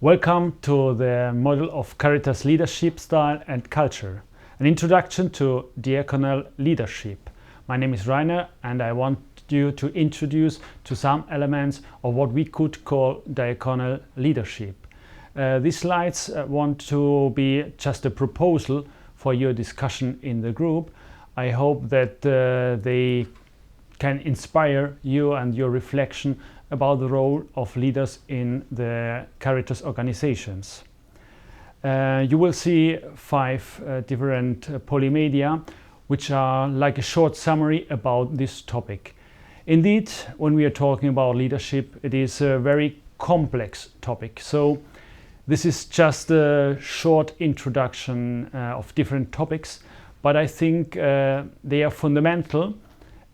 Welcome to the model of Caritas leadership style and culture, an introduction to Diaconal leadership. My name is Raihner and I want you to introduce to some elements of what we could call Diaconal leadership. These slides want to be just a proposal for your discussion in the group. I hope that they can inspire you and your reflection about the role of leaders in the Caritas organizations. You will see 5 different polymedia which are like a short summary about this topic. Indeed, when we are talking about leadership, it is a very complex topic. So this is just a short introduction of different topics, but I think they are fundamental.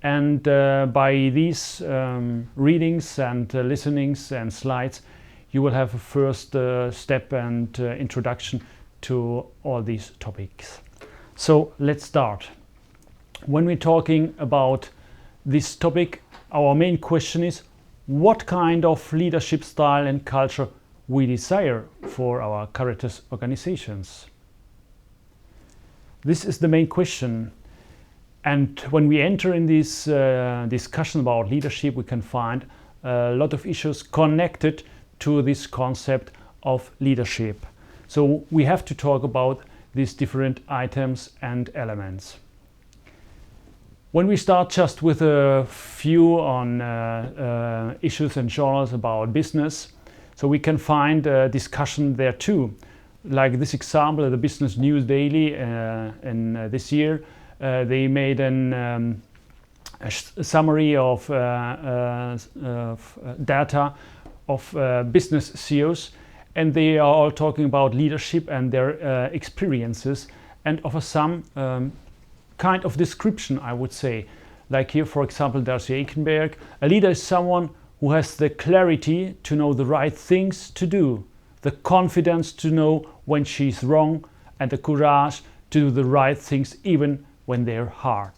And by these readings and listenings and slides, you will have a first step and introduction to all these topics. So let's start. When we're talking about this topic, our main question is what kind of leadership style and culture we desire for our Caritas organizations. This is the main question. And when we enter in this discussion about leadership, we can find a lot of issues connected to this concept of leadership. So we have to talk about these different items and elements. When we start just with a few on issues and journals about business, so we can find a discussion there too. Like this example of the Business News Daily in this year. They made a summary of data of business CEOs, and they are all talking about leadership and their experiences, and offer some kind of description, I would say. Like here, for example, there's Jakenberg. A leader is someone who has the clarity to know the right things to do, the confidence to know when she's wrong, and the courage to do the right things even when they're hard.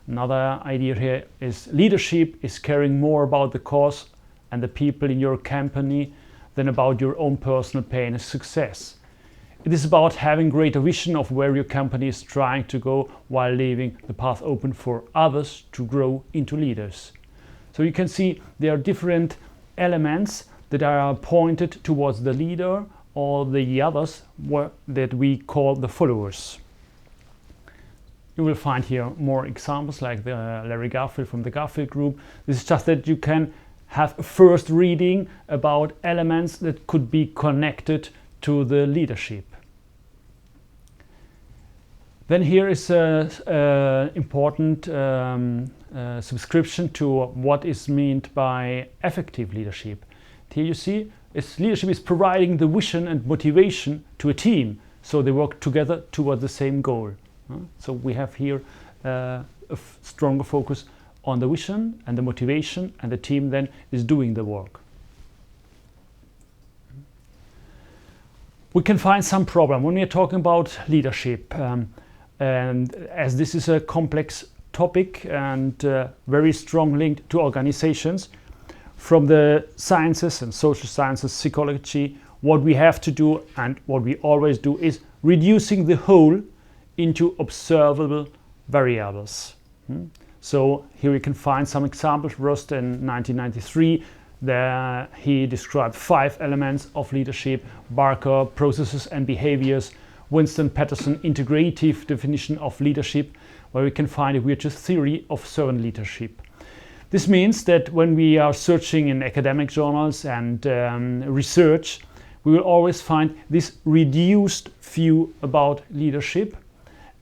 Another idea here is leadership is caring more about the cause and the people in your company than about your own personal pain and success. It is about having greater vision of where your company is trying to go while leaving the path open for others to grow into leaders. So you can see there are different elements that are pointed towards the leader or the others that we call the followers. You will find here more examples like the Larry Garfield from the Garfield group. This is just that you can have a first reading about elements that could be connected to the leadership. Then here is an important subscription to what is meant by effective leadership. Here you see leadership is providing the vision and motivation to a team so they work together toward the same goal. So we have here a stronger focus on the vision and the motivation, and the team then is doing the work. We can find some problem when we are talking about leadership, and as this is a complex topic and very strong link to organizations, from the sciences and social sciences, psychology, what we have to do and what we always do is reducing the whole into observable variables. So here we can find some examples. Rust in 1993, there he described 5 elements of leadership: Barker, processes and behaviors; Winston Patterson, integrative definition of leadership, where we can find a virtuous theory of servant leadership. This means that when we are searching in academic journals and research, we will always find this reduced view about leadership.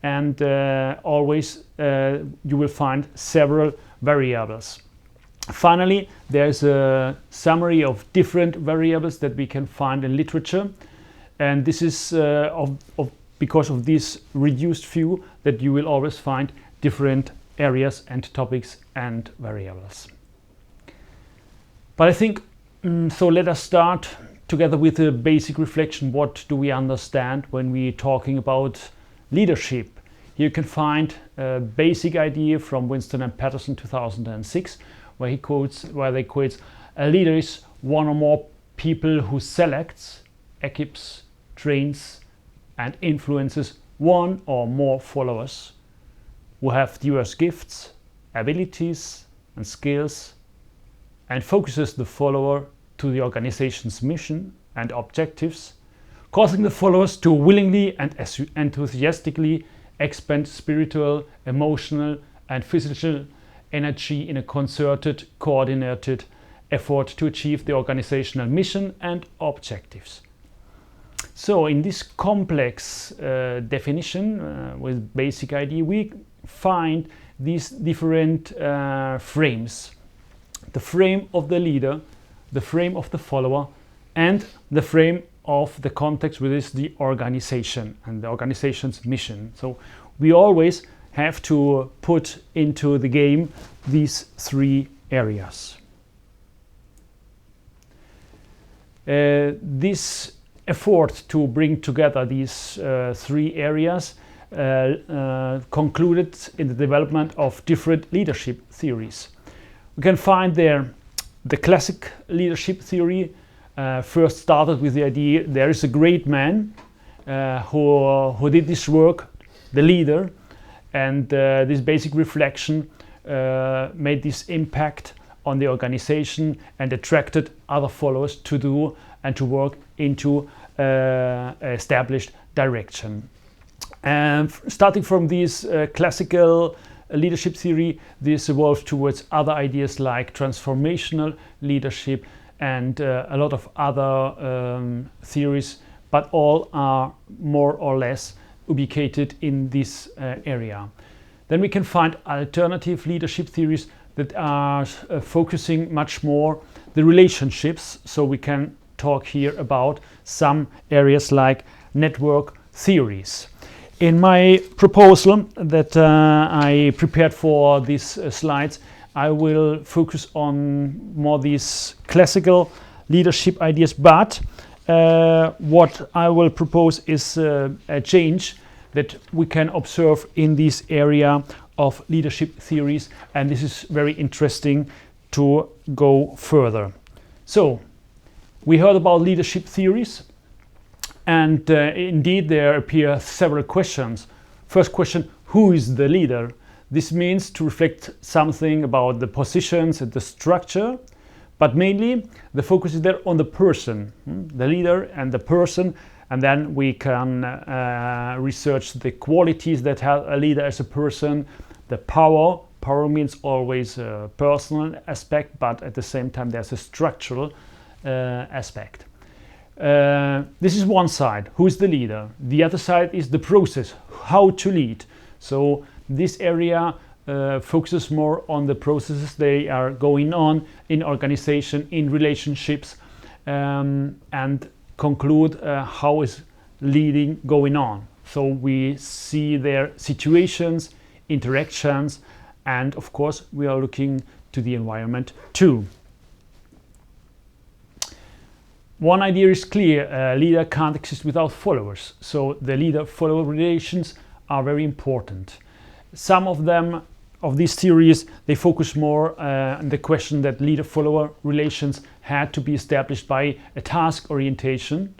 And always you will find several variables. Finally, there's a summary of different variables that we can find in literature, and this is because of this reduced view that you will always find different areas and topics and variables. But I think, so let us start together with a basic reflection. What do we understand when we're talking about leadership? Here you can find a basic idea from Winston and Patterson 2006, where they quote, a leader is one or more people who selects, equips, trains and influences one or more followers who have diverse gifts, abilities and skills, and focuses the follower to the organization's mission and objectives, causing the followers to willingly and enthusiastically expend spiritual, emotional and physical energy in a concerted, coordinated effort to achieve the organizational mission and objectives. So in this complex definition with basic idea, we find these different frames. The frame of the leader, the frame of the follower, and the frame of the context, which is the organization and the organization's mission. So we always have to put into the game these three areas. This effort to bring together these three areas concluded in the development of different leadership theories. We can find there the classic leadership theory first started with the idea there is a great man who did this work, the leader, and this basic reflection made this impact on the organization and attracted other followers to do and to work into established direction. And starting from this classical leadership theory, this evolved towards other ideas like transformational leadership and a lot of other theories, but all are more or less ubicated in this area. Then we can find alternative leadership theories that are focusing much more the relationships. So we can talk here about some areas like network theories. In my proposal that I prepared for these slides, I will focus on more these classical leadership ideas, but what I will propose is a change that we can observe in this area of leadership theories, and this is very interesting to go further. So we heard about leadership theories, and indeed there appear several questions. First question, who is the leader? This means to reflect something about the positions and the structure, but mainly the focus is there on the person, the leader and the person, and then we can research the qualities that have a leader as a person, the power. Power means always a personal aspect, but at the same time there's a structural aspect. This is one side, who is the leader. The other side is the process, how to lead. So this area focuses more on the processes they are going on in organization, in relationships, and conclude how is leading going on. So we see their situations, interactions, and of course we are looking to the environment too. One idea is clear, a leader can't exist without followers, so the leader-follower relations are very important. Some of them, of these theories, they focus more on the question that leader-follower relations had to be established by a task orientation.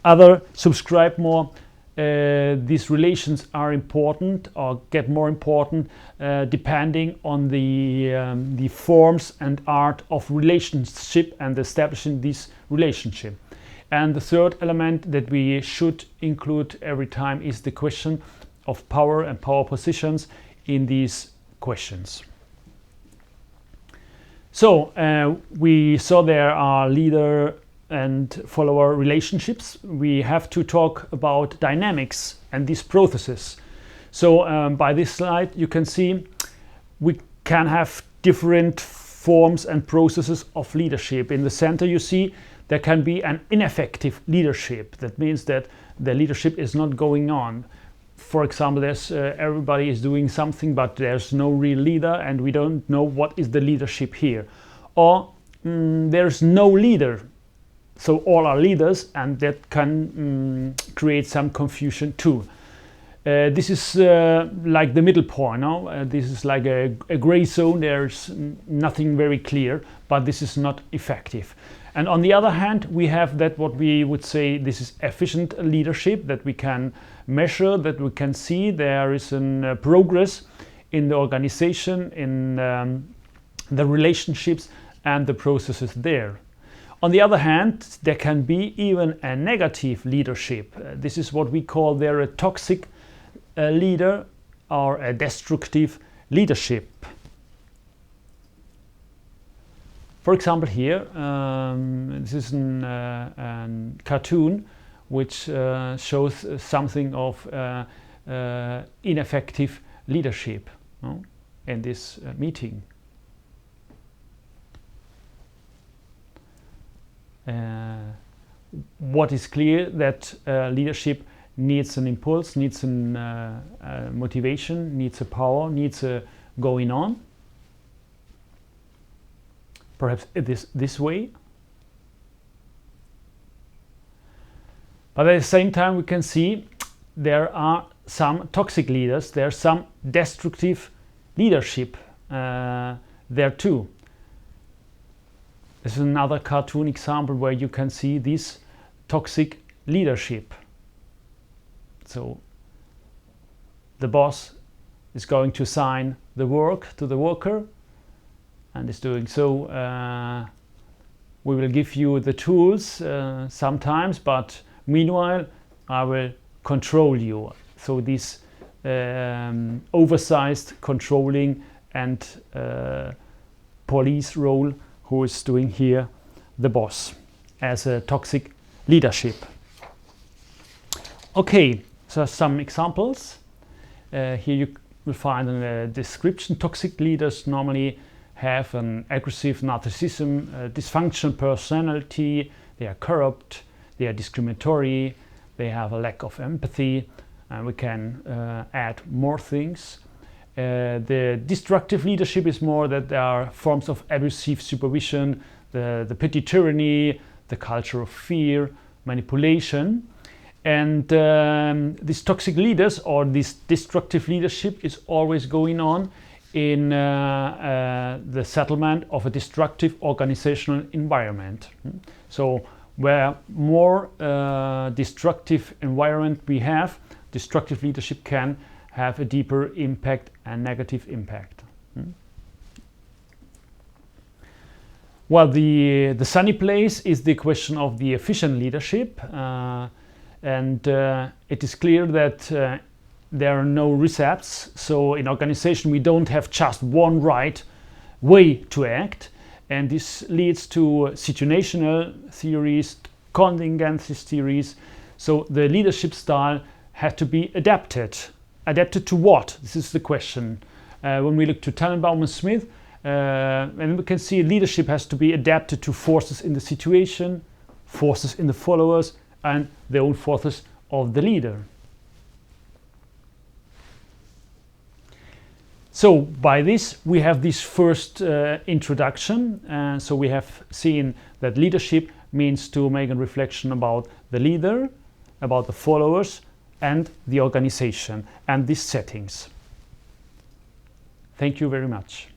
Others subscribe more these relations are important or get more important depending on the forms and art of relationship and establishing this relationship. And the third element that we should include every time is the question of power and power positions in these questions. So we saw there are leader and follower relationships. We have to talk about dynamics and these processes. So by this slide you can see we can have different forms and processes of leadership. In the center you see there can be an ineffective leadership. That means that the leadership is not going on. For example, there's everybody is doing something but there's no real leader and we don't know what is the leadership here. Or there's no leader. So all are leaders and that can create some confusion too. This is like the middle point. No? This is like a gray zone. There's nothing very clear, but this is not effective. And on the other hand, we have that what we would say this is efficient leadership, that we can measure, that we can see there is a progress in the organization, in the relationships and the processes there. On the other hand, there can be even a negative leadership. This is what we call there a toxic leader or a destructive leadership. For example, here, this is a cartoon which shows something of ineffective leadership, no? In this meeting. What is clear that leadership needs an impulse, needs a motivation, needs a power, needs a going on. Perhaps this way. But at the same time we can see there are some toxic leaders, there's some destructive leadership there too. This is another cartoon example where you can see this toxic leadership. So the boss is going to assign the work to the worker and is doing so. We will give you the tools sometimes, but meanwhile I will control you. So this oversized controlling and police role who is doing here the boss as a toxic leadership. Okay, so some examples. Here you will find in the description. Toxic leaders normally have an aggressive narcissism, dysfunctional personality, they are corrupt, they are discriminatory, they have a lack of empathy, and we can add more things. The destructive leadership is more that there are forms of abusive supervision, the petty tyranny, the culture of fear, manipulation. And these toxic leaders or this destructive leadership is always going on in the settlement of a destructive organizational environment. So where more destructive environment we have, destructive leadership can have a deeper impact and negative impact. Well, the sunny place is the question of the efficient leadership, and it is clear that there are no recepts. So in organization we don't have just one right way to act, and this leads to situational theories, contingency theories. So the leadership style had to be adapted. Adapted to what? This is the question. When we look to Tannenbaum and Smith, and we can see leadership has to be adapted to forces in the situation, forces in the followers, and the own forces of the leader. So by this we have this first introduction. So we have seen that leadership means to make a reflection about the leader, about the followers, and the organization and these settings. Thank you very much.